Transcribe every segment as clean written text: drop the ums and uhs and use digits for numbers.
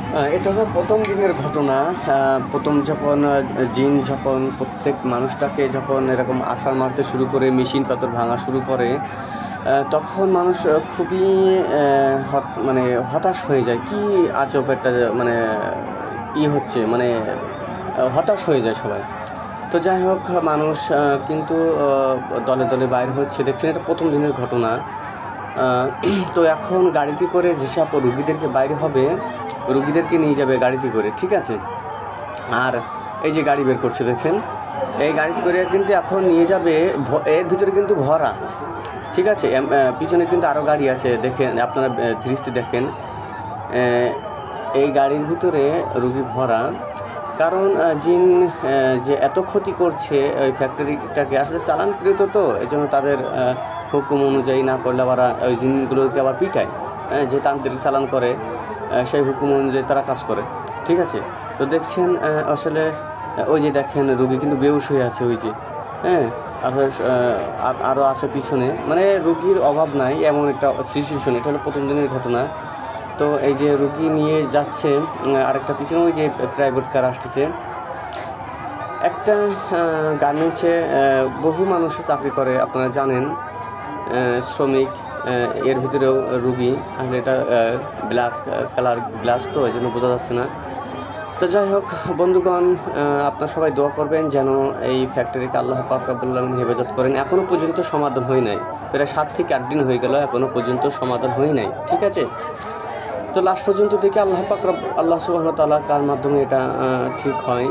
এটা হলো প্রথম দিনের ঘটনা। প্রথম যখন জিন যখন প্রত্যেক মানুষটাকে যখন এরকম আছাড় মারতে শুরু করে, মেশিন পাথর ভাঙা শুরু করে, তখন মানুষ খুবই মানে হতাশ হয়ে যায়। কি আজব একটা মানে হচ্ছে, মানে হতাশ হয়ে যায় সবাই। তো যাই হোক, মানুষ কিন্তু দলে দলে বাইর হচ্ছে, দেখছেন এটা প্রথম দিনের ঘটনা। তো এখন গাড়িতে করে যেসব রুগীদেরকে বাইরে হবে, রুগীদেরকে নিয়ে যাবে গাড়িতে করে, ঠিক আছে। আর এই যে গাড়ি বের করছে দেখেন, এই গাড়িতে করে কিন্তু এখন নিয়ে যাবে, এর ভিতরে কিন্তু ভরা, ঠিক আছে। পিছনে কিন্তু আরও গাড়ি আছে, দেখেন আপনারা দৃষ্টি দেখেন, এই গাড়ির ভিতরে রুগী ভরা। কারণ জিন যে এত ক্ষতি করছে ওই ফ্যাক্টরিটাকে, আসলে চালানকৃত, তো এই জন্য তাদের হুকুম অনুযায়ী না করলে আবার ওই জিনগুলোকে আবার পিটায়, যে তান্ত্রিক চালান করে সেই হুকুম অনুযায়ী তারা কাজ করে, ঠিক আছে। তো দেখছেন আসলে ওই যে দেখেন রুগী কিন্তু বেহুশ হয়ে আছে, ওই যে আরও আছে পিছনে, মানে রুগীর অভাব নাই এমন একটা সিচুয়েশন। এটা হলো প্রথম দিনের ঘটনা। তো এই যে রুগী নিয়ে যাচ্ছে, আরেকটা পিছনে ওই যে প্রাইভেট কার আসতেছে। একটা গার্মেন্টসে বহু মানুষ চাকরি করে, আপনারা জানেন, শ্রমিক, এর ভিতরেও রুগী। আসলে এটা ব্ল্যাক কালার গ্লাস, তো এই জন্য বোঝা যাচ্ছে না। তো যাই হোক বন্ধুগণ, আপনারা সবাই দোয়া করবেন যেন এই ফ্যাক্টরিকে আল্লাহ পাক রব্বুল আলামিন হেফাজত করেন। এখনও পর্যন্ত সমাধান হয় নাই, প্রায় 7 থেকে 8 দিন হয়ে গেল, এখনও পর্যন্ত সমাধান হয় নাই, ঠিক আছে। তো লাস্ট পর্যন্ত দেখি আল্লাহ সুবহানাহু ওয়া তাআলা কার মাধ্যমে এটা ঠিক হয়।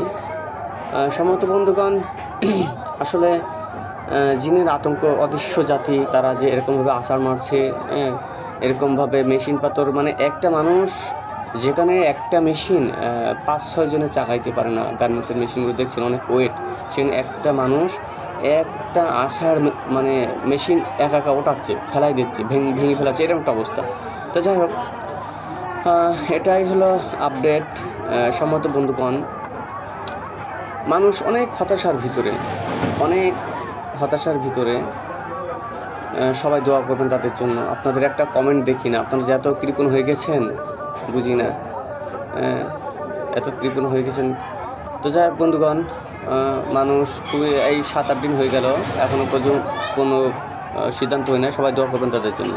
সম্মানিত বন্ধুগণ, আসলে জিনের আতঙ্ক অদৃশ্য জাতি, তারা যে এরকমভাবে আছাড় মারছে, এরকমভাবে মেশিন পাথর, মানে একটা মানুষ যেখানে একটা মেশিন 5-6 জনে চাকাইতে পারে না, গার্মেন্টসের মেশিনগুলো দেখছেন অনেক ওয়েট, সেখানে একটা মানুষ একটা আছাড় মানে মেশিন একা ওঠাচ্ছে, ফেলাই দিচ্ছে, ভেঙে ফেলাচ্ছে, এরকম একটা অবস্থা। তো যাই হোক, এটাই হলো আপডেট। সম্মত বন্ধুগণ, মানুষ অনেক হতাশার ভিতরে, সবাই দোয়া করবেন তাদের জন্য। আপনাদের একটা কমেন্ট দেখি না, আপনারা যে এত কৃপণ হয়ে গেছেন বুঝি না, এত কৃপণ হয়ে গেছেন। তো যাই হোক বন্ধুগণ, মানুষ খুবই, এই 7-8 দিন হয়ে গেল, এখনও পর্যন্ত কোনো সিদ্ধান্ত হয় না। সবাই দোয়া করবেন তাদের জন্য।